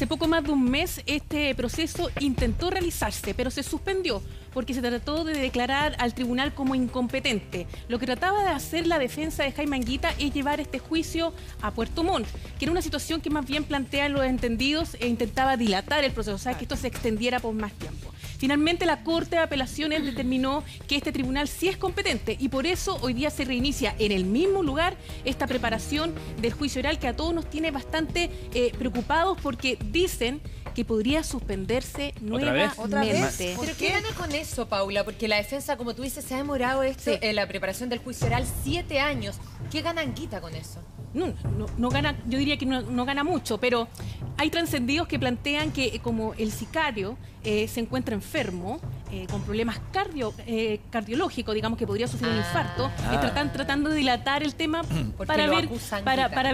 Hace poco más de un mes este proceso intentó realizarse, pero se suspendió porque se trató de declarar al tribunal como incompetente. Lo que trataba de hacer la defensa de Jaime Anguita es llevar este juicio a Puerto Montt, que era una situación que más bien plantean los entendidos e intentaba dilatar el proceso, o sea, que esto se extendiera por más tiempo. Finalmente, la Corte de Apelaciones determinó que este tribunal sí es competente y por eso hoy día se reinicia en el mismo lugar esta preparación del juicio oral que a todos nos tiene bastante preocupados porque dicen que podría suspenderse nuevamente. ¿Otra vez? ¿Pero qué gana con eso, Paula? Porque la defensa, como tú dices, se ha demorado la preparación del juicio oral 7 años. ¿Qué gana Anguita con eso? No gana, yo diría que no gana mucho, pero hay trascendidos que plantean que como el sicario se encuentra enfermo, con problemas cardiológicos, digamos que podría sufrir un infarto, están tratando de dilatar el tema para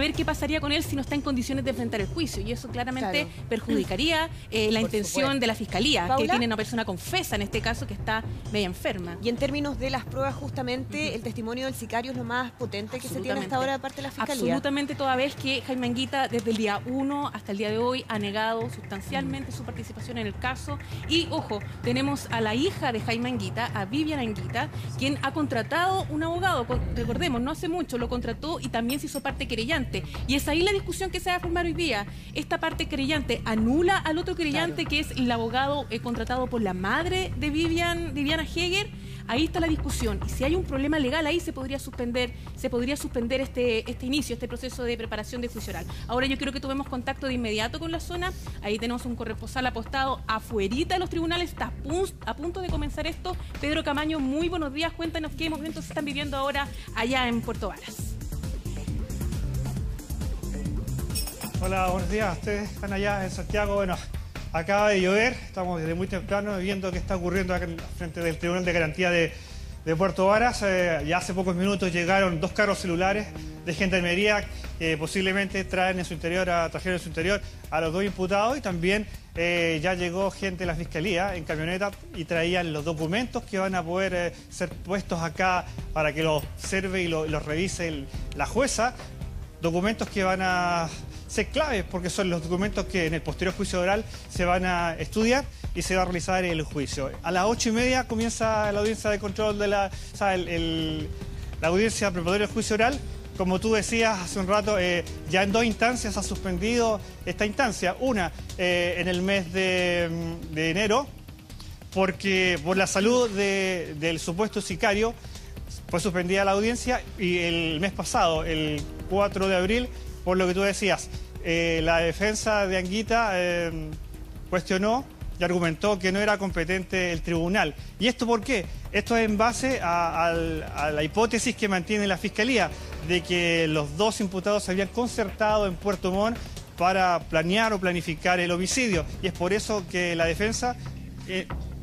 ver qué pasaría con él si no está en condiciones de enfrentar el juicio, y eso claramente perjudicaría la intención de la Fiscalía, ¿Paula? Que tiene una persona confesa en este caso que está media enferma. Y en términos de las pruebas, justamente, el testimonio del sicario es lo más potente que se tiene hasta ahora de parte de la Fiscalía. Absolutamente, toda vez que Jaime Anguita desde el día 1 hasta el día de hoy ha negado sustancialmente su participación en el caso. Y ojo, tenemos a la hija de Jaime Anguita, a Vivian Anguita, quien ha contratado un abogado, recordemos, no hace mucho lo contrató y también se hizo parte querellante. Y es ahí la discusión que se va a formar hoy día. Esta parte querellante anula al otro querellante, que es el abogado contratado por la madre de Viviana Heger. Ahí está la discusión, y si hay un problema legal ahí se podría suspender este inicio, este proceso de preparación de juicio oral. Ahora yo quiero que tomemos contacto de inmediato con la zona. Ahí tenemos un corresponsal apostado afuerita de los tribunales, está a punto de comenzar esto. Pedro Camaño, muy buenos días, cuéntanos qué momentos se están viviendo ahora allá en Puerto Varas. Hola, buenos días, ustedes están allá en Santiago. Bueno, acaba de llover, estamos desde muy temprano viendo qué está ocurriendo acá frente del Tribunal de Garantía de Puerto Varas. Ya hace pocos minutos llegaron 2 carros celulares de gendarmería que posiblemente trajeron en su interior a los 2 imputados, y también ya llegó gente de la Fiscalía en camioneta y traían los documentos que van a poder ser puestos acá para que los observe y los revise la jueza. Documentos que van a ser claves porque son los documentos que en el posterior juicio oral se van a estudiar y se va a realizar el juicio. A las 8:30 comienza la audiencia de control de la audiencia preparatoria del juicio oral. Como tú decías hace un rato, ya en 2 instancias ha suspendido esta instancia. Una en el mes de enero, porque por la salud del supuesto sicario fue suspendida la audiencia, y el mes pasado, el 4 de abril, por lo que tú decías, la defensa de Anguita cuestionó y argumentó que no era competente el tribunal. ¿Y esto por qué? Esto es en base a la hipótesis que mantiene la Fiscalía de que los 2 imputados se habían concertado en Puerto Montt para planear o planificar el homicidio. Y es por eso que la defensa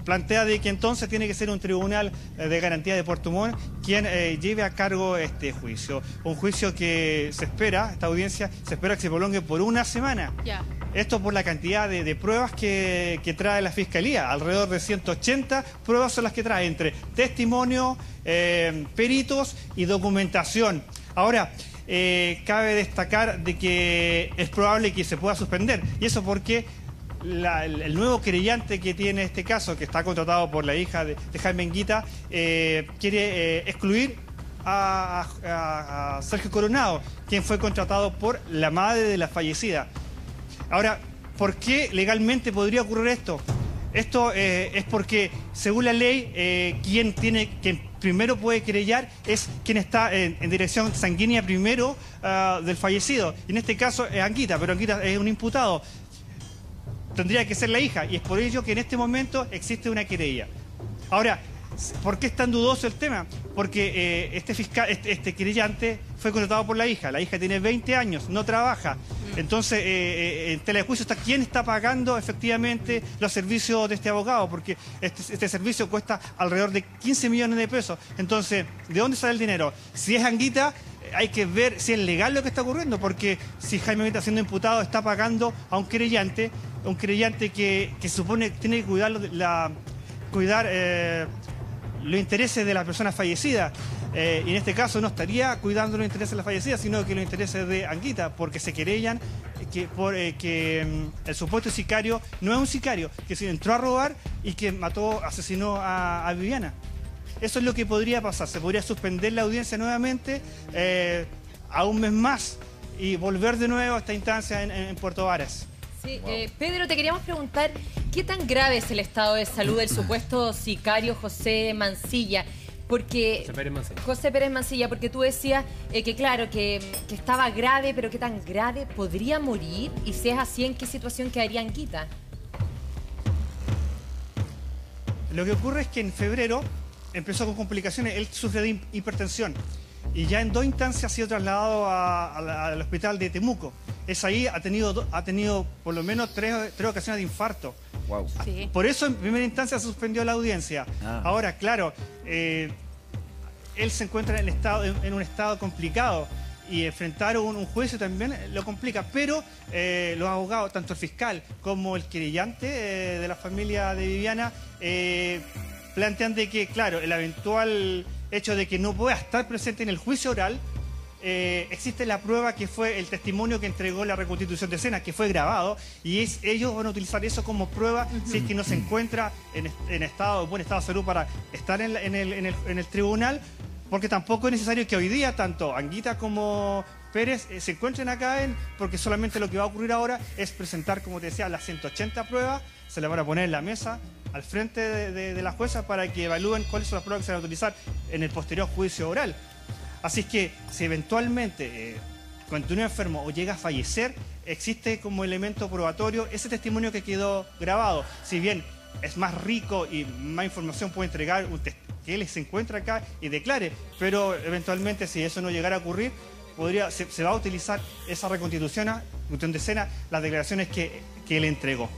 plantea de que entonces tiene que ser un tribunal de garantía de Puerto Montt quien lleve a cargo este juicio. Un juicio que se espera, esta audiencia, se espera que se prolongue por 1 semana. Esto por la cantidad de pruebas que trae la Fiscalía. Alrededor de 180 pruebas son las que trae, entre testimonio, peritos y documentación. Ahora, cabe destacar de que es probable que se pueda suspender. ¿Y eso porque el nuevo querellante que tiene este caso, que está contratado por la hija de Jaime Anguita, quiere excluir a Sergio Coronado, quien fue contratado por la madre de la fallecida? Ahora, ¿por qué legalmente podría ocurrir esto? Esto es porque, según la ley, quien primero puede querellar es quien está en dirección sanguínea primero del fallecido. Y en este caso es Anguita, pero Anguita es un imputado. Tendría que ser la hija, y es por ello que en este momento existe una querella. Ahora, ¿por qué es tan dudoso el tema? Porque este querellante fue contratado por la hija. La hija tiene 20 años, no trabaja. Entonces, en tela de juicio está quién está pagando efectivamente los servicios de este abogado, porque este servicio cuesta alrededor de 15 millones de pesos. Entonces, ¿de dónde sale el dinero? Si es Anguita, hay que ver si es legal lo que está ocurriendo, porque si Jaime Anguita, siendo imputado, está pagando a un querellante que supone que tiene que cuidar los intereses de la persona fallecida. y en este caso no estaría cuidando los intereses de la fallecida, sino que los intereses de Anguita, porque se querellan que el supuesto sicario no es un sicario, que se entró a robar y que asesinó a Viviana. Eso es lo que podría pasar. Se podría suspender la audiencia nuevamente a un mes más y volver de nuevo a esta instancia en Puerto Varas. Sí, Pedro, te queríamos preguntar, ¿qué tan grave es el estado de salud del supuesto sicario José Mancilla? Porque José Pérez Mancilla, porque tú decías que claro, que estaba grave, pero ¿qué tan grave podría morir? Y si es así, ¿en qué situación quedaría Anguita? Lo que ocurre es que en febrero empezó con complicaciones. Él sufre de hipertensión y ya en 2 instancias ha sido trasladado al hospital de Temuco. Es ahí, ha tenido por lo menos 3 ocasiones de infarto. Wow. Sí. Por eso en primera instancia se suspendió la audiencia. Ahora, claro, él se encuentra en un estado complicado y enfrentar un juicio también lo complica, pero los abogados, tanto el fiscal como el querellante de la familia de Viviana, plantean de que, claro, el eventual hecho de que no pueda estar presente en el juicio oral, existe la prueba que fue el testimonio que entregó la reconstitución de escena, que fue grabado, y ellos van a utilizar eso como prueba si es que no se encuentra en buen estado de salud para estar en el tribunal, porque tampoco es necesario que hoy día tanto Anguita como Pérez se encuentren acá, porque solamente lo que va a ocurrir ahora es presentar, como te decía, las 180 pruebas, se las van a poner en la mesa al frente de la jueza para que evalúen cuáles son las pruebas que se van a utilizar en el posterior juicio oral. Así es que si eventualmente continúa enfermo o llega a fallecer, existe como elemento probatorio ese testimonio que quedó grabado. Si bien es más rico y más información puede entregar que él se encuentra acá y declare, pero eventualmente si eso no llegara a ocurrir, se va a utilizar esa reconstitución de escena, las declaraciones que él entregó.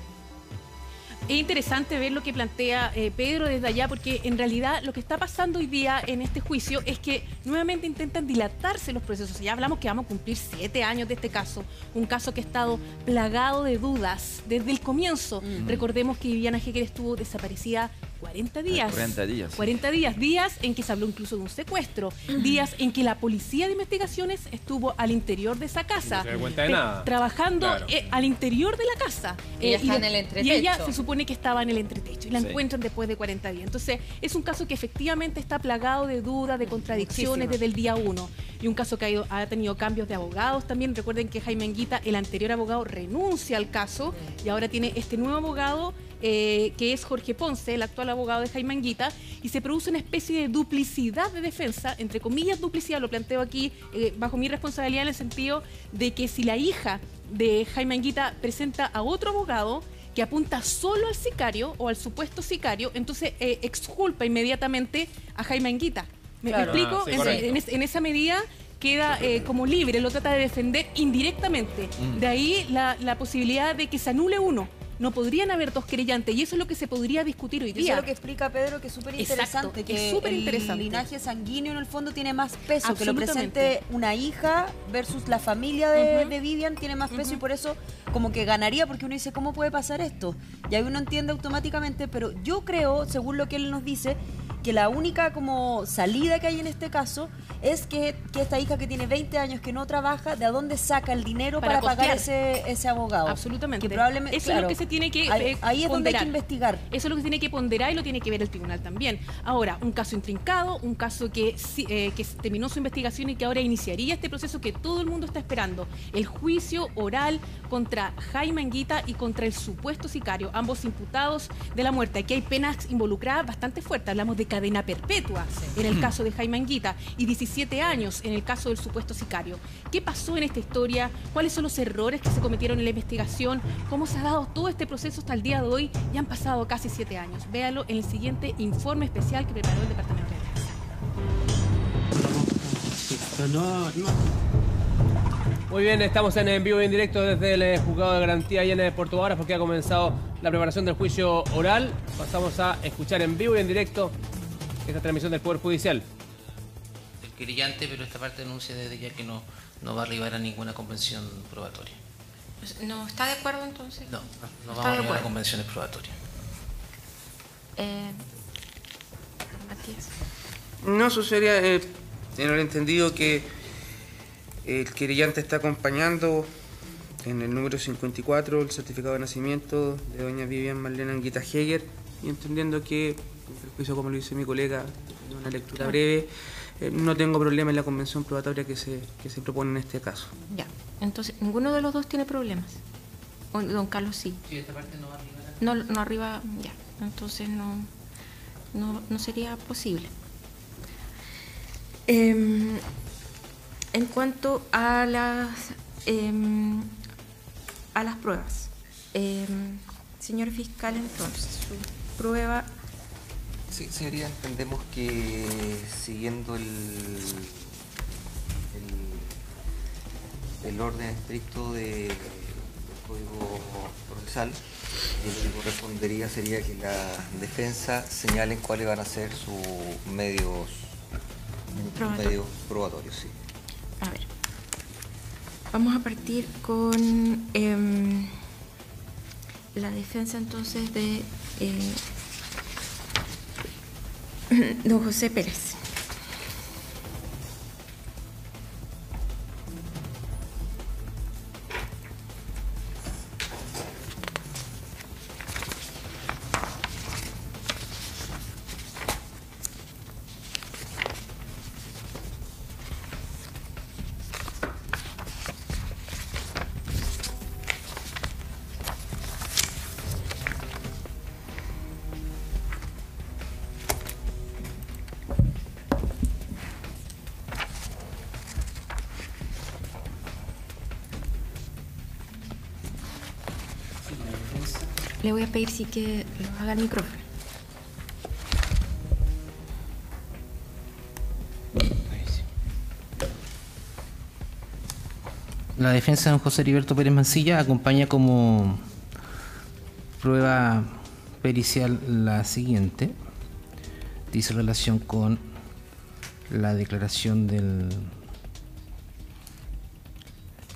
Es interesante ver lo que plantea Pedro desde allá, porque en realidad lo que está pasando hoy día en este juicio es que nuevamente intentan dilatarse los procesos. Ya hablamos que vamos a cumplir 7 años de este caso, un caso que ha estado plagado de dudas desde el comienzo. Recordemos que Viviana Hecker estuvo desaparecida 40 días. 40 días. 40 días. Días en que se habló incluso de un secuestro. Días en que la policía de investigaciones estuvo al interior de esa casa. No se da cuenta de nada. Trabajando al interior de la casa. Ella está en el entretecho. Y ella se supone que estaba en el entretecho. Y la encuentran después de 40 días. Entonces, es un caso que efectivamente está plagado de dudas, de contradicciones desde el día 1. Y un caso que ha tenido cambios de abogados también. Recuerden que Jaime Anguita, el anterior abogado, renuncia al caso. Y ahora tiene este nuevo abogado, que es Jorge Ponce, el actual abogado de Jaime Anguita, y se produce una especie de duplicidad de defensa, entre comillas duplicidad, lo planteo aquí bajo mi responsabilidad, en el sentido de que si la hija de Jaime Anguita presenta a otro abogado que apunta solo al sicario o al supuesto sicario, entonces exculpa inmediatamente a Jaime Anguita. ¿Me explico? Sí, en esa medida queda como libre, lo trata de defender indirectamente. De ahí la posibilidad de que se anule uno. No podrían haber 2 querellantes, y eso es lo que se podría discutir hoy día. Eso es lo que explica Pedro, que es súper interesante, que el linaje sanguíneo en el fondo tiene más peso, que lo presente una hija versus la familia de Vivian tiene más peso, y por eso como que ganaría, porque uno dice, ¿cómo puede pasar esto? Y ahí uno entiende automáticamente, pero yo creo, según lo que él nos dice, que la única como salida que hay en este caso es que esta hija que tiene 20 años, que no trabaja, ¿de dónde saca el dinero para pagar ese abogado? Absolutamente. Que probablemente, eso es lo que se tiene que ahí es donde hay que investigar. Eso es lo que se tiene que ponderar y lo tiene que ver el tribunal también. Ahora, un caso intrincado, un caso que terminó su investigación y que ahora iniciaría este proceso que todo el mundo está esperando. El juicio oral contra Jaime Anguita y contra el supuesto sicario, ambos imputados de la muerte. Aquí hay penas involucradas bastante fuertes. Hablamos de cadena perpetua en el caso de Jaime Anguita y 17 años en el caso del supuesto sicario. ¿Qué pasó en esta historia? ¿Cuáles son los errores que se cometieron en la investigación? ¿Cómo se ha dado todo este proceso hasta el día de hoy? Ya han pasado casi 7 años. Véalo en el siguiente informe especial que preparó el Departamento de Defensa. Muy bien, estamos en vivo y en directo desde el Juzgado de Garantía y en Puerto Varas, porque ha comenzado la preparación del juicio oral. Pasamos a escuchar en vivo y en directo esta transmisión del Poder Judicial. El querellante, pero esta parte denuncia desde ya que no va a arribar a ninguna convención probatoria. ¿No está de acuerdo entonces? No vamos a arribar a convenciones probatorias. Matías. No, eso sería Tengo el entendido que el querellante está acompañando en el número 54 el certificado de nacimiento de doña Vivian Marlene Anguita Heger, y entendiendo que, el juicio, como lo dice mi colega, en una lectura breve, no tengo problema en la convención probatoria que se propone en este caso. Ya, entonces, ¿ninguno de los dos tiene problemas? ¿O don Carlos sí? Sí, esta parte no va a arribar. No arriba, ya, entonces no sería posible. En cuanto a las pruebas, señor fiscal, entonces, su prueba... Sí, señoría, entendemos que siguiendo el orden estricto del Código Procesal, lo que correspondería sería que la defensa señalen cuáles van a ser sus medios probatorios. Sí. A ver, vamos a partir con la defensa entonces de don José Pérez. Le voy a pedir sí que lo haga el micrófono. La defensa de don José Heriberto Pérez Mancilla acompaña como prueba pericial la siguiente. Dice relación con la declaración del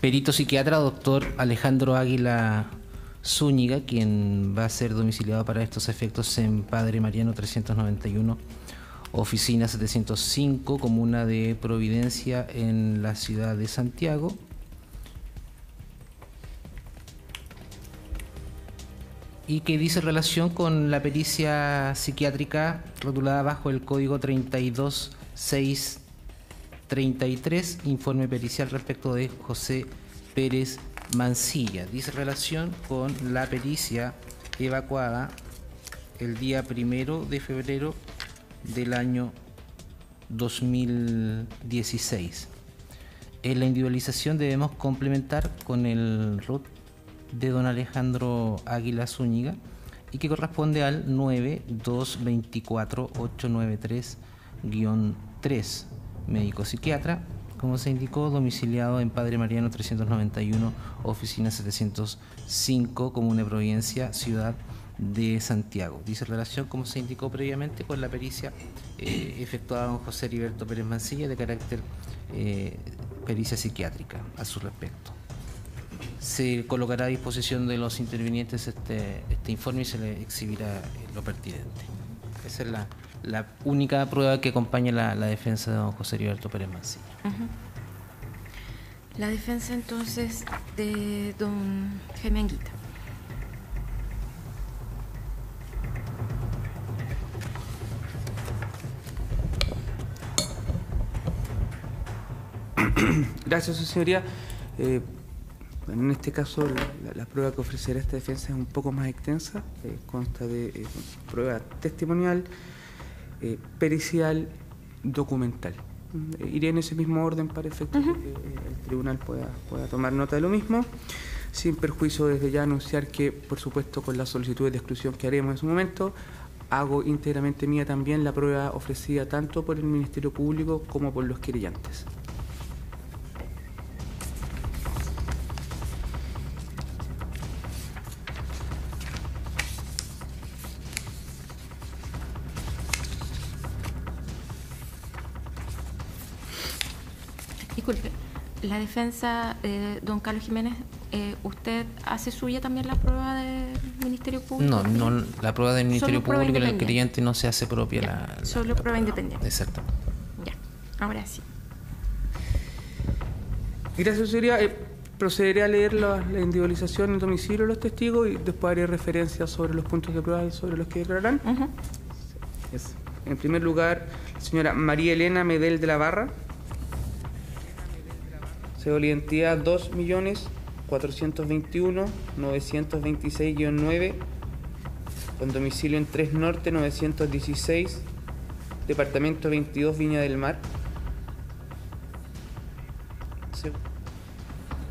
perito psiquiatra doctor Alejandro Águila Zúñiga, quien va a ser domiciliado para estos efectos en Padre Mariano 391, oficina 705, comuna de Providencia, en la ciudad de Santiago. Y que dice relación con la pericia psiquiátrica rotulada bajo el código 32633, informe pericial respecto de José Pérez Mancilla. Dice relación con la pericia evacuada el día 1 de febrero del año 2016. En la individualización debemos complementar con el RUT de don Alejandro Águila Zúñiga y que corresponde al 9224893-3, médico psiquiatra, como se indicó, domiciliado en Padre Mariano 391, oficina 705, comuna de Providencia, ciudad de Santiago. Dice relación, como se indicó previamente, con la pericia efectuada don José Heriberto Pérez Mancilla, de carácter pericia psiquiátrica a su respecto. Se colocará a disposición de los intervinientes este informe y se le exhibirá lo pertinente. Esa es la única prueba que acompaña la defensa de don José Heriberto Pérez Mancilla. La defensa entonces de don Jaime Anguita. Gracias, su señoría. En este caso, la prueba que ofrecerá esta defensa es un poco más extensa. Consta de prueba testimonial, pericial, documental. Iré en ese mismo orden para efectos de que el tribunal pueda tomar nota de lo mismo, sin perjuicio desde ya anunciar que, por supuesto, con las solicitudes de exclusión que haremos en su momento, hago íntegramente mía también la prueba ofrecida tanto por el Ministerio Público como por los querellantes. Disculpe, la defensa de don Carlos Jiménez, ¿usted hace suya también la prueba del Ministerio Público? No, la prueba del Ministerio Público en el creyente no se hace propia. Solo prueba independiente. Exacto. Ya. Ahora sí. Gracias, señoría. Procederé a leer la individualización en el domicilio de los testigos y después haré referencia sobre los puntos de prueba sobre los que declararán. En primer lugar, la señora María Elena Medel de la Barra. Cédula de identidad 2.421.926-9, con domicilio en 3 Norte 916, departamento 22, Viña del Mar.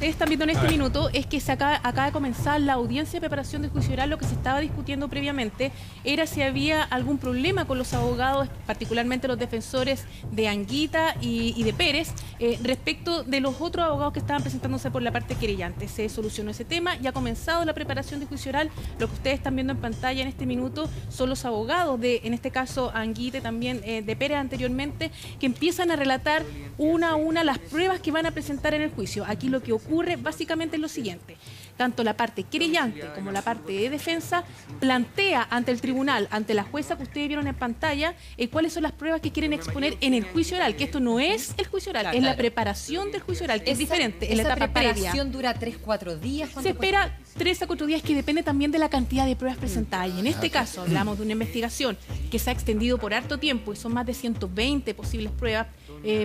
Ustedes están viendo en este minuto es que acaba de comenzar la audiencia de preparación del juicio oral. Lo que se estaba discutiendo previamente era si había algún problema con los abogados, particularmente los defensores de Anguita y de Pérez, respecto de los otros abogados que estaban presentándose por la parte querellante. Se solucionó ese tema y ha comenzado la preparación del juicio oral. Lo que ustedes están viendo en pantalla en este minuto son los abogados de, en este caso, Anguita y también de Pérez anteriormente, que empiezan a relatar una a una las pruebas que van a presentar en el juicio. Aquí lo que ocurre básicamente es lo siguiente: tanto la parte querellante como la parte de defensa plantea ante el tribunal, ante la jueza que ustedes vieron en pantalla, cuáles son las pruebas que quieren exponer en el juicio oral, que esto no es el juicio oral, es la preparación del juicio oral, que es diferente, es la etapa previa. ¿Esa preparación dura 3-4 días? Se espera 3 a 4 días, que depende también de la cantidad de pruebas presentadas. Y en este caso hablamos de una investigación que se ha extendido por harto tiempo y son más de 120 posibles pruebas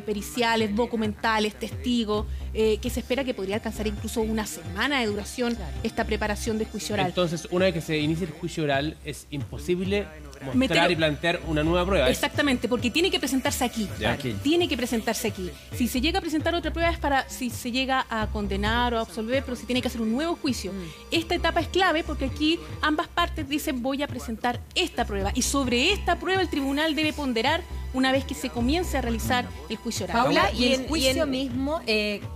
periciales, documentales, testigos, que se espera que podría alcanzar incluso una semana de duración esta preparación del juicio oral. Entonces, una vez que se inicie el juicio oral, es imposible mostrar y plantear una nueva prueba. Exactamente, porque tiene que presentarse aquí. Tiene que presentarse aquí. Si se llega a presentar otra prueba es para si se llega a condenar o a absolver, pero se tiene que hacer un nuevo juicio. Esta etapa es clave porque aquí ambas partes dicen: voy a presentar esta prueba, y sobre esta prueba el tribunal debe ponderar una vez que se comience a realizar el juicio oral. Paula, y el juicio mismo,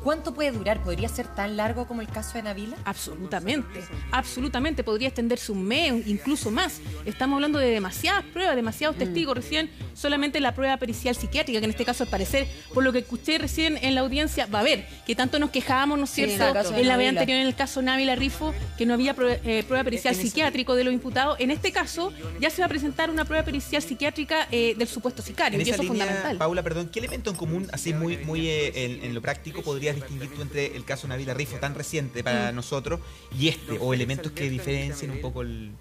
¿cuánto puede durar? ¿Podría ser tan largo como el caso de Nabila? Absolutamente, absolutamente. Podría extenderse un mes, incluso más. Estamos hablando de demasiadas pruebas, demasiados testigos. Recién solamente la prueba pericial psiquiátrica, que en este caso al parecer, por lo que escuché recién en la audiencia, va a haber, que tanto nos quejábamos, ¿no es cierto?, en la vez anterior en el caso Nabila Rifo, que no había prueba pericial psiquiátrico de los imputados. En este caso ya se va a presentar una prueba pericial psiquiátrica del supuesto sicario. En y eso esa línea, fundamental. Paula, perdón, ¿qué elemento en común, así muy en lo práctico, podrías distinguir tú entre el caso Nabila Rifo, tan reciente para nosotros, y este, o elementos que diferencien un poco el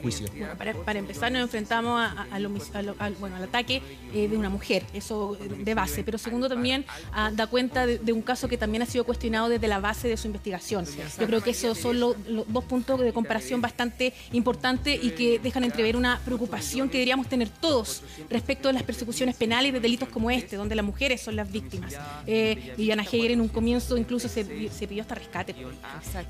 juicio? Bueno, para empezar nos enfrentamos al ataque de una mujer, eso de base, pero segundo también da cuenta de un caso que también ha sido cuestionado desde la base de su investigación. Yo creo que esos son los dos puntos de comparación bastante importantes y que dejan entrever una preocupación que deberíamos tener todos respecto de las persecuciones penales de delitos como este, donde las mujeres son las víctimas. Viviana Heger en un comienzo incluso se pidió hasta rescate.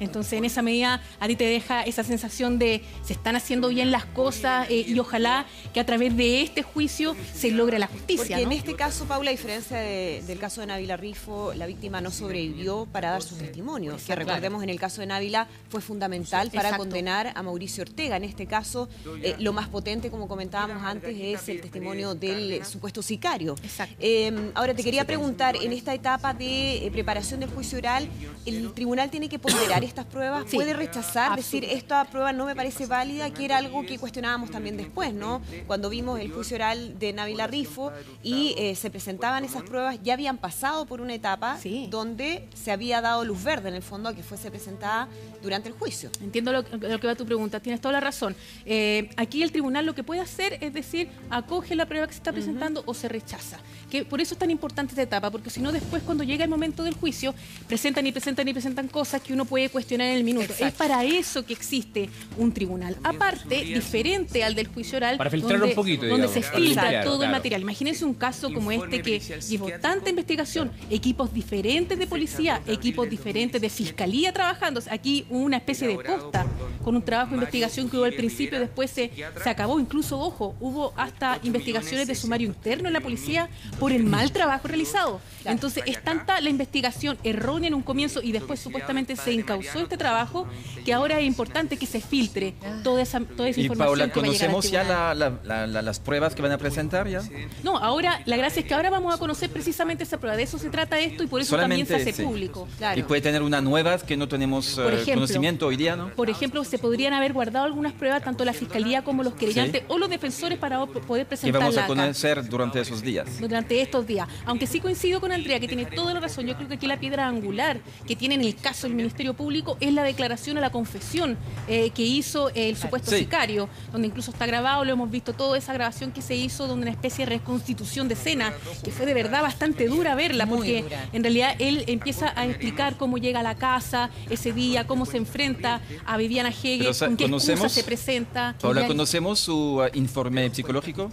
Entonces en esa medida a ti te deja esa sensación de se están haciendo bien las cosas y ojalá que a través de este juicio se logre la justicia. Porque en este caso, Paula, a diferencia del caso de Nabila Rifo, la víctima no sobrevivió para dar su testimonio, que recordemos en el caso de Nabila fue fundamental para condenar a Mauricio Ortega. En este caso, lo más potente, como comentábamos antes, es el testimonio del supuesto sicario. Ahora te quería preguntar, en esta etapa de preparación del juicio oral, ¿el tribunal tiene que ponderar estas pruebas? ¿Puede rechazar, decir, esta prueba no me parece válida, que era algo que cuestionábamos también después, ¿no? Cuando vimos el juicio oral de Nabila Rifo y se presentaban esas pruebas, ya habían pasado por una etapa donde se había dado luz verde, en el fondo, a que fuese presentada durante el juicio. Entiendo lo que va tu pregunta, tienes toda la razón. Aquí el tribunal lo que puede hacer es decir, acoge la prueba que se está presentando o se rechaza. Que por eso es tan importante esta etapa, porque si no después cuando llega el momento del juicio, presentan cosas que uno puede cuestionar en el minuto. Es para eso que existe un tribunal. Aparte, diferente al del juicio oral, para filtrar un poquito, donde se filtra todo el material. Imagínense un caso como este que llevó tanta investigación, equipos diferentes de policía, equipos diferentes de fiscalía trabajando. Aquí hubo una especie de posta con un trabajo de investigación que hubo al principio, después se acabó. Incluso, ojo, hubo hasta investigaciones de sumario interno en la policía por el mal trabajo realizado. Entonces, es tanta la investigación errónea en un comienzo y después supuestamente se encauzó este trabajo que ahora es importante que se filtre toda esa información. Y Paula, que va a llegar ¿conocemos ya las pruebas que van a presentar ya? No, ahora la gracia es que ahora vamos a conocer precisamente esa prueba. De eso se trata esto y por eso también se hace público. Y puede tener una nueva que no tenemos conocimiento hoy día, ¿no? Por ejemplo, se podrían haber guardado algunas pruebas, tanto la Fiscalía como los querellantes o los defensores, para poder presentarlas. ¿Qué vamos a conocer durante esos días? Durante estos días. Aunque sí coincido con Andrea, que tiene toda la razón. Yo creo que aquí la piedra angular que tiene en el caso del Ministerio Público es la declaración a la confesión que hizo el supuesto sicario, donde incluso está grabado, lo hemos visto, toda esa grabación que se hizo, donde una especie de reconstitución de escena, que fue de verdad bastante dura verla, porque en realidad él empieza a explicar cómo llega a la casa ese día, cómo se enfrenta a Viviana Hegel, con qué excusa se presenta. Paula, ¿conocemos su informe psicológico?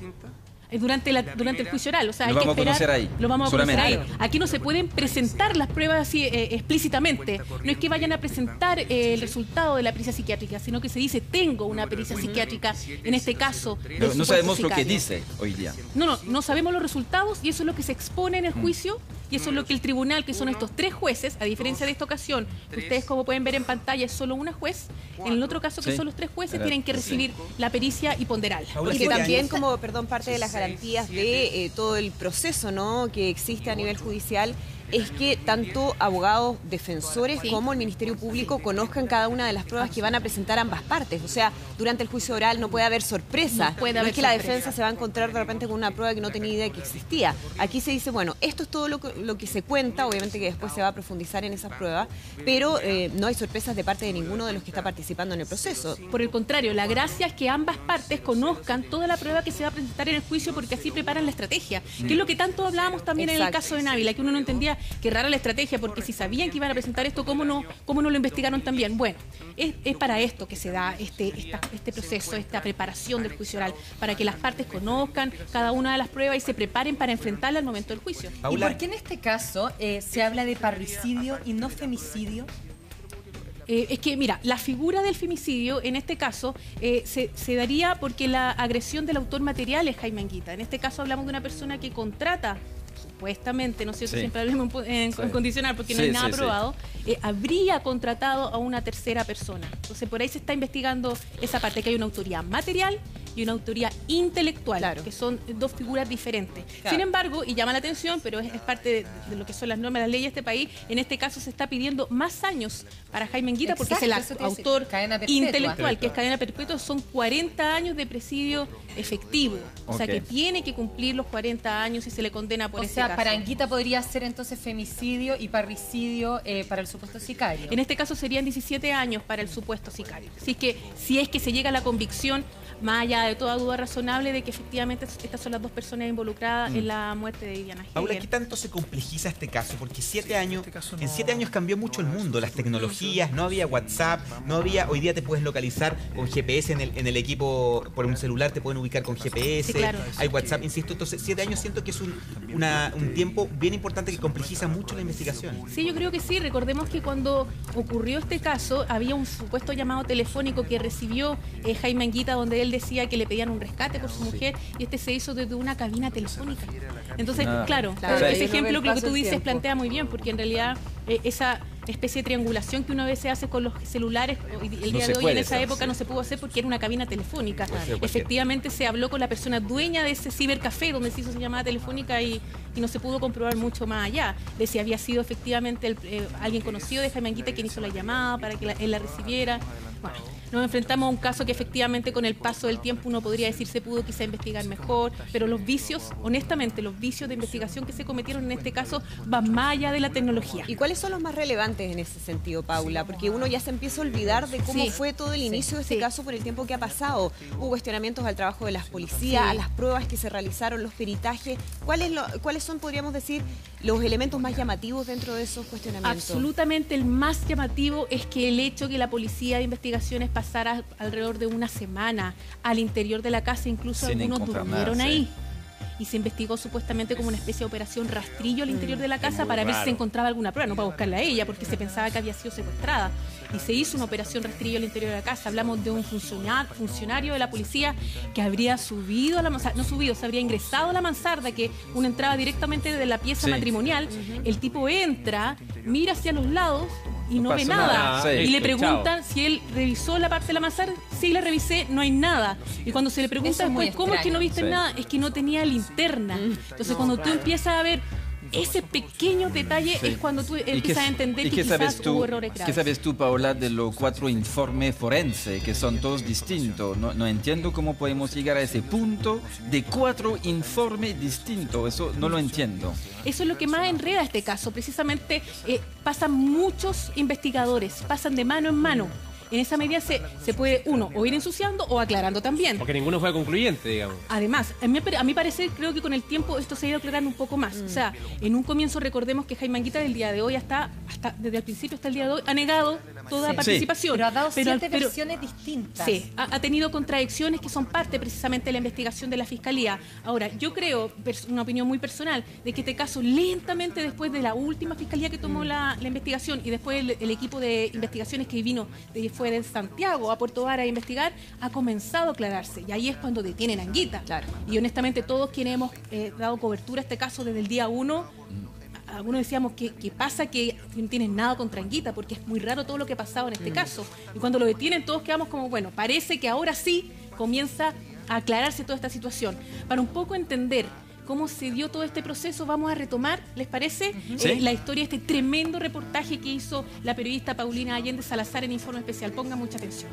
Durante el juicio oral, o sea, hay que esperar. Lo vamos a conocer ahí. Solamente. Aquí no se pueden presentar las pruebas así explícitamente. No es que vayan a presentar el resultado de la pericia psiquiátrica, sino que se dice, tengo una pericia psiquiátrica, en este caso. No sabemos lo que dice hoy día. No sabemos los resultados, y eso es lo que se expone en el juicio, y eso es lo que el tribunal, que son estos 3 jueces, a diferencia de esta ocasión, que ustedes como pueden ver en pantalla es solo una juez, en el otro caso que son los 3 jueces, tienen que recibir la pericia y ponderarla. Y que también como, parte de las garantías de todo el proceso, ¿no?, que existe a nivel judicial, es que tanto abogados defensores como el Ministerio Público conozcan cada una de las pruebas que van a presentar ambas partes. O sea, durante el juicio oral no puede haber sorpresa. No es que la defensa se va a encontrar de repente con una prueba que no tenía idea que existía. Aquí se dice, bueno, esto es todo lo que se cuenta, obviamente que después se va a profundizar en esas pruebas, pero no hay sorpresas de parte de ninguno de los que está participando en el proceso. Por el contrario, la gracia es que ambas partes conozcan toda la prueba que se va a presentar en el juicio, porque así preparan la estrategia, que es lo que tanto hablábamos también en el caso de Návila, que uno no entendía qué rara la estrategia, porque si sabían que iban a presentar esto, ¿cómo no lo investigaron también? Bueno, es para esto que se da este proceso, esta preparación del juicio oral, para que las partes conozcan cada una de las pruebas y se preparen para enfrentarla al momento del juicio. ¿Y por qué en este caso se habla de parricidio y no femicidio? Es que, mira, la figura del femicidio, en este caso, se daría porque la agresión del autor material es Jaime Anguita. En este caso hablamos de una persona que contrata, supuestamente, ¿no es cierto? Siempre hablamos en condicional porque no hay nada probado, habría contratado a una tercera persona. Entonces, por ahí se está investigando esa parte, que hay una autoría material y una autoría intelectual, que son 2 figuras diferentes. Sin embargo, y llama la atención, pero es parte de lo que son las normas, las leyes de este país, en este caso se está pidiendo más años para Jaime Anguita, porque es el autor intelectual, que es cadena perpetua, son 40 años de presidio efectivo. O sea, que tiene que cumplir los 40 años y se le condena por ese caso. Para Anguita podría ser entonces femicidio y parricidio para el supuesto sicario. En este caso serían 17 años para el supuesto sicario. Si es que se llega a la convicción, más allá de toda duda razonable, de que efectivamente estas son las 2 personas involucradas en la muerte de Viviana Hegel. Paula, ¿qué tanto se complejiza este caso? Porque en 7 años cambió mucho el mundo, las tecnologías, no había WhatsApp, hoy día te puedes localizar con GPS en el equipo, por un celular te pueden ubicar con GPS, hay WhatsApp, insisto, entonces 7 años siento que es un tiempo bien importante que complejiza mucho la investigación. Sí, yo creo que sí. Recordemos que cuando ocurrió este caso había un supuesto llamado telefónico que recibió Jaime Anguita, donde él decía que le pedían un rescate por su mujer, y este se hizo desde una cabina telefónica. Entonces, claro, ese ejemplo que tú dices plantea muy bien, porque en realidad esa especie de triangulación que una vez se hace con los celulares, el día de hoy en esa época no se pudo hacer porque era una cabina telefónica. Efectivamente se habló con la persona dueña de ese cibercafé donde se hizo esa llamada telefónica y no se pudo comprobar mucho más allá de si había sido efectivamente alguien conocido de Jaime Anguita quien hizo la llamada para que él la recibiera. Bueno, nos enfrentamos a un caso que efectivamente con el paso del tiempo uno podría decir se pudo quizá investigar mejor, pero los vicios, honestamente, los vicios de investigación que se cometieron en este caso van más allá de la tecnología. ¿Y cuáles son los más relevantes en ese sentido, Paula? Porque uno ya se empieza a olvidar de cómo fue todo el inicio de este caso por el tiempo que ha pasado. Hubo cuestionamientos al trabajo de las policías, a las pruebas que se realizaron, los peritajes. ¿Cuáles son, podríamos decir, los elementos más llamativos dentro de esos cuestionamientos? Absolutamente el más llamativo es que el hecho que la policía de investigaciones pasara alrededor de una semana al interior de la casa, incluso algunos durmieron ahí. Y se investigó supuestamente como una especie de operación rastrillo al interior de la casa para ver si se encontraba alguna prueba, no para buscarla a ella, porque se pensaba que había sido secuestrada. Y se hizo una operación rastrillo al interior de la casa. Hablamos de un funcionario de la policía que habría subido a la mansarda, se habría ingresado a la mansarda, que uno entraba directamente de la pieza matrimonial. El tipo entra, mira hacia los lados y no ve nada. Y le preguntan si él revisó la parte de la mansarda. Sí, la revisé, no hay nada. Y cuando se le pregunta después, ¿cómo es que no viste nada? Es que no tenía linterna. Entonces, cuando tú empiezas a ver ese pequeño detalle es cuando tú empiezas a entender que quizás hubo errores graves. ¿Qué sabes tú, Paola, de los 4 informes forenses, que son todos distintos? No entiendo cómo podemos llegar a ese punto de 4 informes distintos. Eso no lo entiendo. Eso es lo que más enreda este caso. Precisamente pasan muchos investigadores, pasan de mano en mano. En esa medida se puede, uno, o ir ensuciando o aclarando también. Porque ninguno fue concluyente, digamos. Además, a mi parecer, creo que con el tiempo esto se ha ido aclarando un poco más. O sea, en un comienzo recordemos que Jaime Anguita del día de hoy hasta desde el principio hasta el día de hoy ha negado toda participación. Pero ha dado 7 versiones distintas. Sí, ha tenido contradicciones que son parte precisamente de la investigación de la Fiscalía. Ahora, yo creo, una opinión muy personal, de que este caso lentamente después de la última Fiscalía que tomó la investigación y después el equipo de investigaciones que vino fue de Santiago a Puerto Vara a investigar, ha comenzado a aclararse. Y ahí es cuando detienen a Anguita. Claro. Y honestamente todos quienes hemos dado cobertura a este caso desde el día 1, algunos decíamos que pasa que no tienen nada contra Anguita, porque es muy raro todo lo que ha pasado en este caso. Y cuando lo detienen todos quedamos como, bueno, parece que ahora sí comienza a aclararse toda esta situación. Para un poco entender cómo se dio todo este proceso, vamos a retomar, ¿les parece? ¿Sí? La historia de este tremendo reportaje que hizo la periodista Paulina Allende Salazar en Informe Especial. Pongan mucha atención.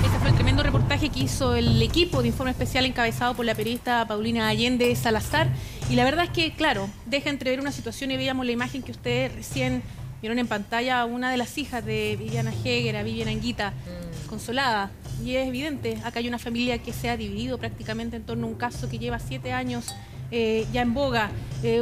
Este fue el tremendo reportaje que hizo el equipo de Informe Especial encabezado por la periodista Paulina Allende Salazar. Y la verdad es que, claro, deja entrever una situación y veíamos la imagen que ustedes recién vieron en pantalla a una de las hijas de Viviana Heger, a Viviana Anguita, consolada. Y es evidente, acá hay una familia que se ha dividido prácticamente en torno a un caso que lleva 7 años ya en boga.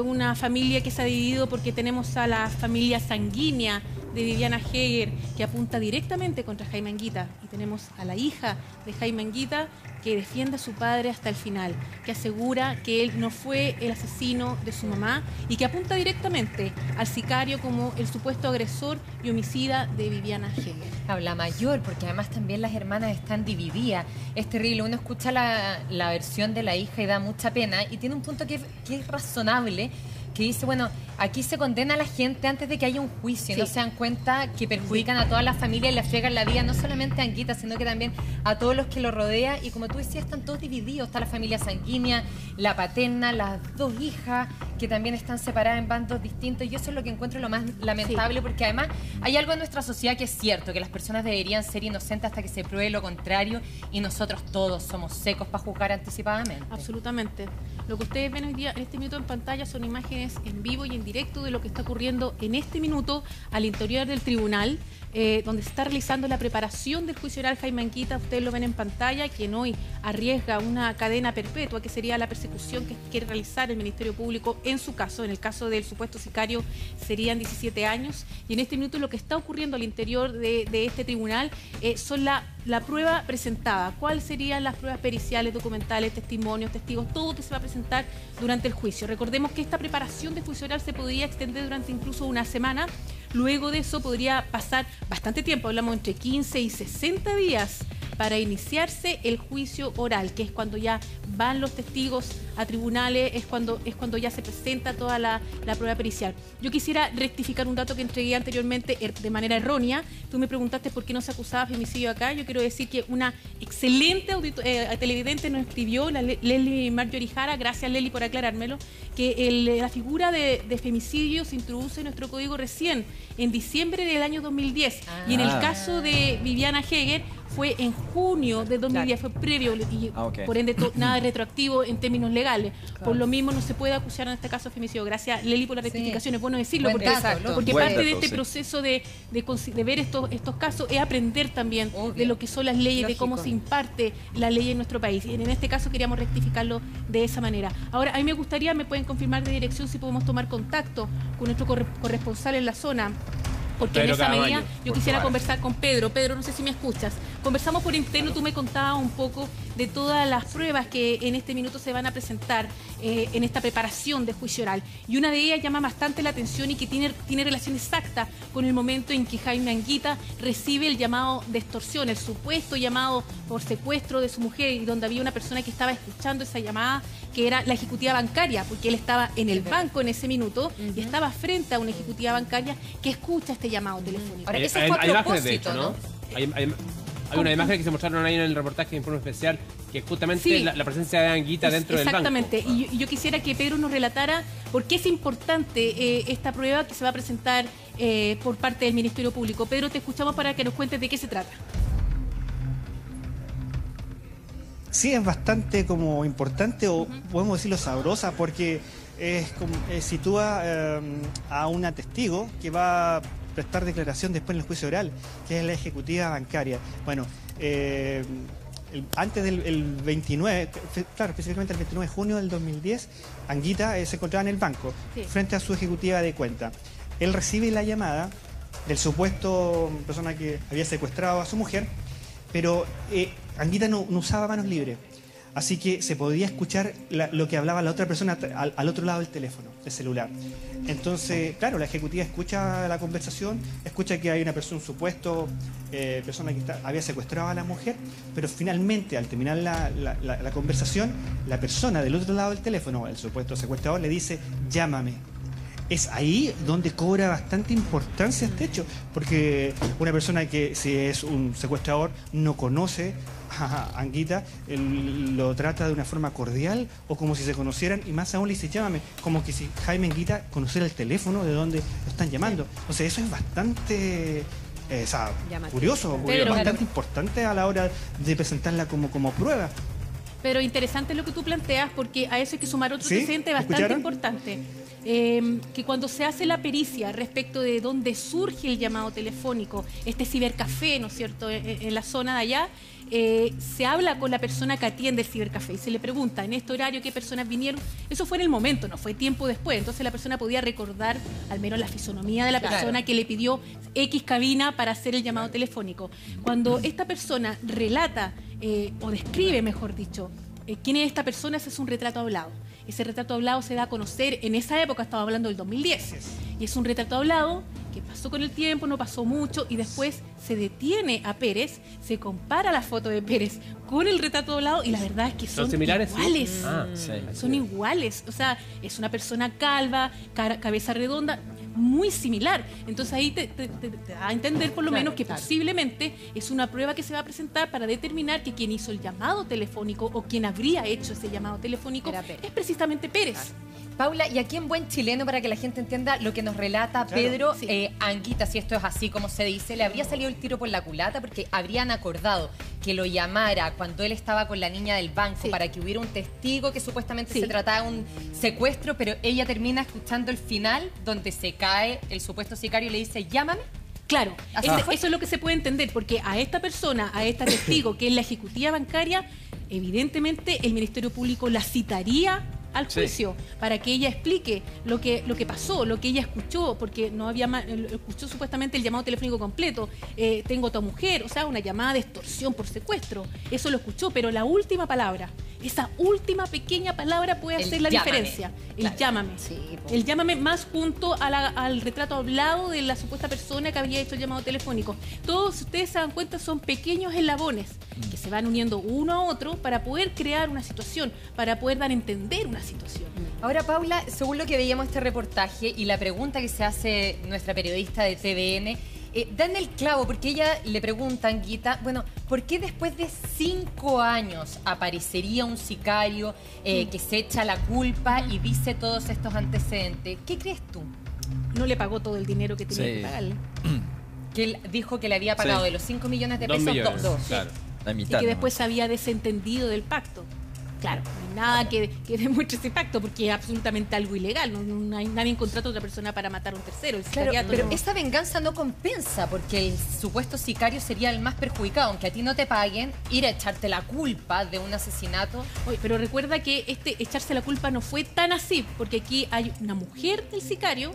Una familia que se ha dividido porque tenemos a la familia sanguínea de Viviana Heger, que apunta directamente contra Jaime Anguita. Y tenemos a la hija de Jaime Anguita, que defiende a su padre hasta el final, que asegura que él no fue el asesino de su mamá y que apunta directamente al sicario como el supuesto agresor y homicida de Viviana Heger. Habla mayor, porque además también las hermanas están divididas. Es terrible, uno escucha la versión de la hija y da mucha pena, y tiene un punto que es razonable, que dice, bueno, aquí se condena a la gente antes de que haya un juicio, sí. No se dan cuenta que perjudican a toda la familia y le friegan la vida, no solamente a Anguita, sino que también a todos los que lo rodean. Y como tú decías, están todos divididos. Está la familia sanguínea, la paterna, las 2 hijas, que también están separadas en bandos distintos. Y eso es lo que encuentro lo más lamentable, sí. Porque además hay algo en nuestra sociedad que es cierto, que las personas deberían ser inocentes hasta que se pruebe lo contrario, y nosotros todos somos secos para juzgar anticipadamente. Absolutamente. Lo que ustedes ven hoy día, en este minuto en pantalla, son imágenes en vivo y en directo de lo que está ocurriendo en este minuto al interior del tribunal, donde se está realizando la preparación del juicio oral Jaime Anguita. Ustedes lo ven en pantalla, quien hoy arriesga una cadena perpetua, que sería la persecución que quiere realizar el Ministerio Público en su caso. En el caso del supuesto sicario serían 17 años. Y en este minuto lo que está ocurriendo al interior de este tribunal son la prueba presentada. ¿Cuáles serían las pruebas periciales, documentales, testimonios, testigos, todo que se va a presentar durante el juicio? Recordemos que esta preparación de juicio oral se podría extender durante incluso una semana. Luego de eso podría pasar bastante tiempo, hablamos entre 15 y 60 días para iniciarse el juicio oral, que es cuando ya van los testigos a tribunales, es cuando ya se presenta toda la prueba pericial. Yo quisiera rectificar un dato que entregué anteriormente de manera errónea. Tú me preguntaste por qué no se acusaba femicidio acá. Yo quiero decir que una excelente televidente nos escribió, la Leslie Marjorie Jara, gracias Leslie por aclarármelo, que la figura de femicidio se introduce en nuestro código recién, en diciembre del año 2010. Y en el caso de Viviana Heger fue en junio de 2010, fue previo y por ende nada de retroactivo en términos legales. Claro. Por lo mismo no se puede acusar en este caso de femicidio. Gracias Leli por la rectificación, es bueno decirlo, porque parte de este proceso de ver estos casos es aprender también de lo que son las leyes, de cómo se imparte la ley en nuestro país. Y en este caso queríamos rectificarlo de esa manera. Ahora, a mí me gustaría, me pueden confirmar de dirección si podemos tomar contacto con nuestro corresponsal en la zona. Porque Pedro en esa medida yo quisiera conversar con Pedro. Pedro, no sé si me escuchas. Conversamos por interno, tú me contabas un poco de todas las pruebas que en este minuto se van a presentar en esta preparación de juicio oral. Y una de ellas llama bastante la atención y que tiene relación exacta con el momento en que Jaime Anguita recibe el llamado de extorsión, el supuesto llamado por secuestro de su mujer, y donde había una persona que estaba escuchando esa llamada, que era la ejecutiva bancaria, porque él estaba en el banco en ese minuto y estaba frente a una ejecutiva bancaria que escucha este llamado telefónico. Ahora, ese fue a propósito, ¿no? Hay una imagen que se mostraron ahí en el reportaje de Informe Especial, que es justamente la presencia de Anguita dentro del banco. Exactamente. Y yo quisiera que Pedro nos relatara por qué es importante esta prueba que se va a presentar por parte del Ministerio Público. Pedro, te escuchamos para que nos cuentes de qué se trata. Sí, es bastante como importante, o podemos decirlo sabrosa, porque sitúa a una testigo que va a prestar declaración después en el juicio oral, que es la ejecutiva bancaria. Bueno, antes del 29, claro, específicamente el 29 de junio del 2010, Anguita se encontraba en el banco, frente a su ejecutiva de cuenta. Él recibe la llamada del supuesto persona que había secuestrado a su mujer, pero Anguita no usaba manos libres, así que se podía escuchar lo que hablaba la otra persona al otro lado del teléfono, del celular. Entonces, claro, la ejecutiva escucha la conversación, escucha que hay una persona, un supuesto persona que había secuestrado a la mujer, pero finalmente, al terminar la conversación, la persona del otro lado del teléfono, el supuesto secuestrador, le dice, llámame. Es ahí donde cobra bastante importancia este hecho, porque una persona que, si es un secuestrador, no conoce a Anguita, lo trata de una forma cordial o como si se conocieran, y más aún le dice llámame, como que si Jaime Anguita conociera el teléfono de donde lo están llamando. O sea, eso es bastante curioso, bastante importante a la hora de presentarla como prueba. Pero interesante lo que tú planteas, porque a eso hay que sumar otro antecedente bastante importante. Que cuando se hace la pericia respecto de dónde surge el llamado telefónico, este cibercafé, ¿no es cierto?, en la zona de allá, se habla con la persona que atiende el cibercafé y se le pregunta en este horario qué personas vinieron. Eso fue en el momento, no fue tiempo después. Entonces la persona podía recordar al menos la fisonomía de la persona que le pidió X cabina para hacer el llamado telefónico. Cuando esta persona relata, o describe, mejor dicho, quién es esta persona, ese es un retrato hablado. Ese retrato hablado se da a conocer en esa época, estaba hablando del 2010. Y es un retrato hablado que pasó con el tiempo, no pasó mucho, y después se detiene a Pérez, se compara la foto de Pérez con el retrato hablado, y la verdad es que son similares, iguales. ¿Sí? Son iguales. O sea, es una persona calva, cabeza redonda, muy similar. Entonces ahí te da a entender por lo menos que posiblemente es una prueba que se va a presentar para determinar que quien hizo el llamado telefónico o quien habría hecho ese llamado telefónico es precisamente Pérez. Paula, y aquí en buen chileno, para que la gente entienda lo que nos relata Pedro, Anguita, si esto es así como se dice, le habría salido el tiro por la culata porque habrían acordado que lo llamara cuando él estaba con la niña del banco para que hubiera un testigo que supuestamente se trataba de un secuestro, pero ella termina escuchando el final donde se cae el supuesto sicario y le dice, llámame. Claro, eso es lo que se puede entender, porque a esta persona, a esta testigo, que es la ejecutiva bancaria, evidentemente el Ministerio Público la citaría al juicio para que ella explique lo que pasó, lo que ella escuchó, porque no había escuchó supuestamente el llamado telefónico completo, tengo a tu mujer, o sea, una llamada de extorsión por secuestro, eso lo escuchó, pero la última palabra, esa última pequeña palabra puede hacer la diferencia. El llámame. El llámame más junto al retrato hablado de la supuesta persona que había hecho el llamado telefónico. Todos, si ustedes se dan cuenta, son pequeños eslabones que se van uniendo uno a otro para poder crear una situación, para poder dar a entender una situación. Ahora, Paula, según lo que veíamos este reportaje y la pregunta que se hace nuestra periodista de TVN, dan el clavo, porque ella le pregunta a Anguita, bueno, ¿por qué después de 5 años aparecería un sicario que se echa la culpa y dice todos estos antecedentes? ¿Qué crees tú? No le pagó todo el dinero que tenía que pagarle. Que él dijo que le había pagado de los 5 millones de pesos, 2. Claro. La mitad, y que después se había desentendido del pacto. Claro, no hay nada que demuestre ese pacto porque es absolutamente algo ilegal. No hay nadie en contrato a otra persona para matar a un tercero. Pero esa venganza no compensa porque el supuesto sicario sería el más perjudicado. Aunque a ti no te paguen, ir a echarte la culpa de un asesinato. Oye, pero recuerda que echarse la culpa no fue tan así, porque aquí hay una mujer del sicario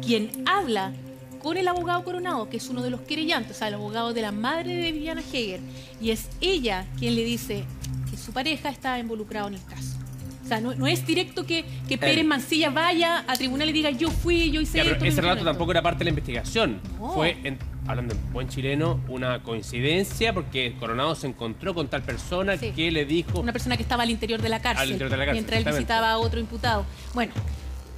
quien habla con el abogado Coronado, que es uno de los querellantes, o sea, el abogado de la madre de Viviana Heger, y es ella quien le dice que su pareja está involucrado en el caso. O sea, no es directo que Pérez Mancilla vaya a tribunal y diga yo fui, yo hice esto. Pero ese relato tampoco era parte de la investigación. No. Fue, hablando en buen chileno, una coincidencia porque Coronado se encontró con tal persona que le dijo... Una persona que estaba al interior de la cárcel, mientras él visitaba a otro imputado. Bueno,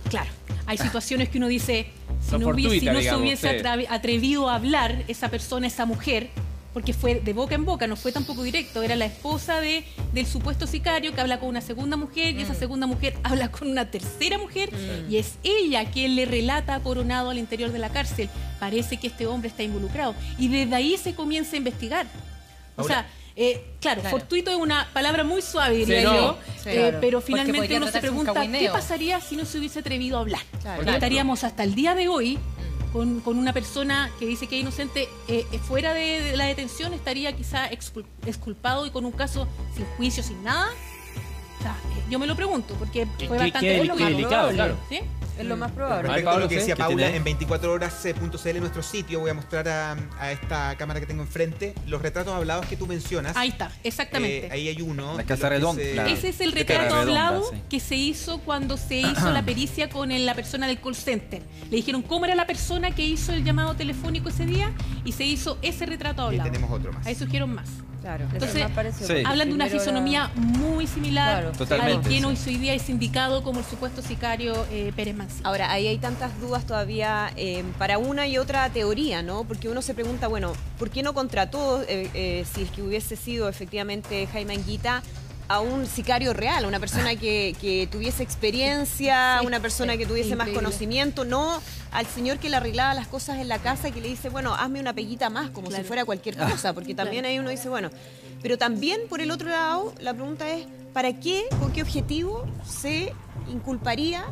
claro, hay situaciones que uno dice... Si no se hubiese atrevido a hablar esa persona, esa mujer, porque fue de boca en boca, no fue tampoco directo, era la esposa del supuesto sicario que habla con una segunda mujer y esa segunda mujer habla con una tercera mujer y es ella quien le relata a Coronado al interior de la cárcel. Parece que este hombre está involucrado y desde ahí se comienza a investigar. O sea, claro, fortuito es una palabra muy suave, diría yo, pero finalmente uno se pregunta qué pasaría si no se hubiese atrevido a hablar. Porque estaríamos hasta el día de hoy con una persona que dice que es inocente fuera de la detención, estaría quizá exculpado y con un caso sin juicio, sin nada. O sea, yo me lo pregunto, porque fue bastante delicado, claro. ¿Sí? Es lo más probable. Respecto a lo que decía Paula, en 24horas.cl, nuestro sitio, voy a mostrar a esta cámara que tengo enfrente los retratos hablados que tú mencionas. Ahí está, exactamente. Ahí hay uno. La Casa Redonda. Ese es el retrato hablado que se hizo cuando se hizo la pericia con la persona del call center. Le dijeron cómo era la persona que hizo el llamado telefónico ese día y se hizo ese retrato hablado. Ahí tenemos otro más. Ahí surgieron más. Claro, entonces hablan de una fisonomía muy similar al quien hoy día es indicado como el supuesto sicario Pérez Mancilla. Ahora, ahí hay tantas dudas todavía para una y otra teoría, ¿no? Porque uno se pregunta, bueno, ¿por qué no contrató, si es que hubiese sido efectivamente Jaime Anguita, a un sicario real, una persona que tuviese experiencia, una persona que tuviese más conocimiento, no al señor que le arreglaba las cosas en la casa y que le dice, bueno, hazme una peguita más, como si fuera cualquier cosa, porque también ahí uno dice, bueno, pero también por el otro lado, la pregunta es, ¿para qué, con qué objetivo se inculparía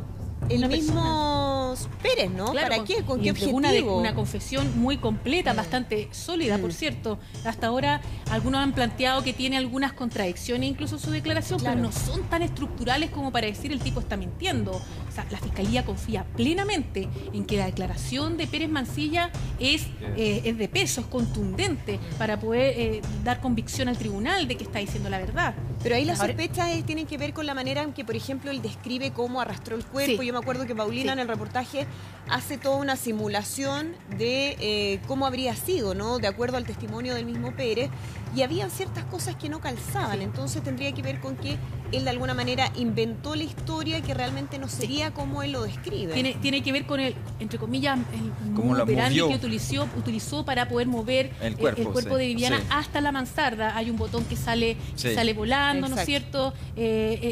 el mismo Pérez, ¿no? Claro, ¿para qué? ¿Con qué objetivo? Una confesión muy completa, bastante sólida, por cierto. Hasta ahora algunos han planteado que tiene algunas contradicciones incluso su declaración, pero no son tan estructurales como para decir el tipo está mintiendo. O sea, la Fiscalía confía plenamente en que la declaración de Pérez Mancilla es de peso, es contundente para poder dar convicción al tribunal de que está diciendo la verdad. Pero ahí las sospechas tienen que ver con la manera en que, por ejemplo, él describe cómo arrastró el cuerpo. Yo me acuerdo que Paulina en el reportaje hace toda una simulación de cómo habría sido, ¿no? De acuerdo al testimonio del mismo Pérez. Y habían ciertas cosas que no calzaban. Entonces tendría que ver con que él de alguna manera inventó la historia que realmente no sería como él lo describe. Tiene que ver con el, entre comillas, el modo operandi que utilizó para poder mover el cuerpo de Viviana hasta la mansarda. Hay un botón que sale volando, ¿no es cierto?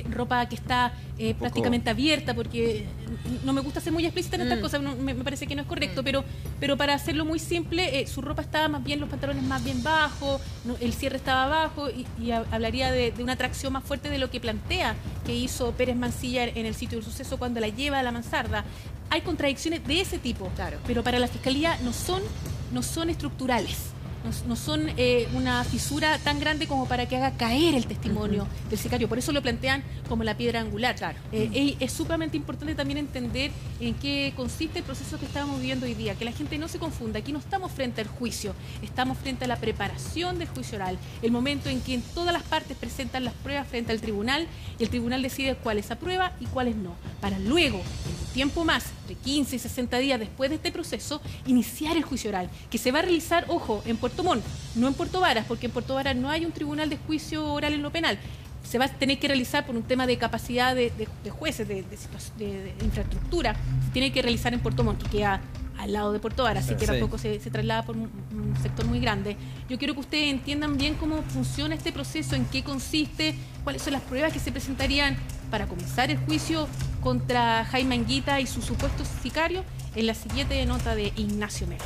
Ropa que está prácticamente abierta, porque no me gusta ser muy explícita en estas cosas, me parece que no es correcto, pero para hacerlo muy simple, su ropa estaba más bien, los pantalones más bien bajos, el cierre estaba abajo y hablaría de una atracción más fuerte de lo que plantea que hizo Pérez Mancilla en el sitio del suceso cuando la lleva a la mansarda. Hay contradicciones de ese tipo, pero para la Fiscalía no son estructurales. No son una fisura tan grande como para que haga caer el testimonio del sicario. Por eso lo plantean como la piedra angular. Es sumamente importante también entender en qué consiste el proceso que estamos viviendo hoy día. Que la gente no se confunda. Aquí no estamos frente al juicio. Estamos frente a la preparación del juicio oral. El momento en que en todas las partes presentan las pruebas frente al tribunal y el tribunal decide cuáles aprueba y cuáles no. Para luego, en un tiempo más, de 15 y 60 días después de este proceso, iniciar el juicio oral. Que se va a realizar, ojo, en Puerto Montt, no en Puerto Varas, porque en Puerto Varas no hay un tribunal de juicio oral en lo penal. Se va a tener que realizar por un tema de capacidad de jueces, de infraestructura. Se tiene que realizar en Puerto Montt, que queda al lado de Puerto Varas, así que tampoco se traslada por un sector muy grande. Yo quiero que ustedes entiendan bien cómo funciona este proceso, en qué consiste, cuáles son las pruebas que se presentarían para comenzar el juicio contra Jaime Anguita y su supuesto sicario en la siguiente nota de Ignacio Melo.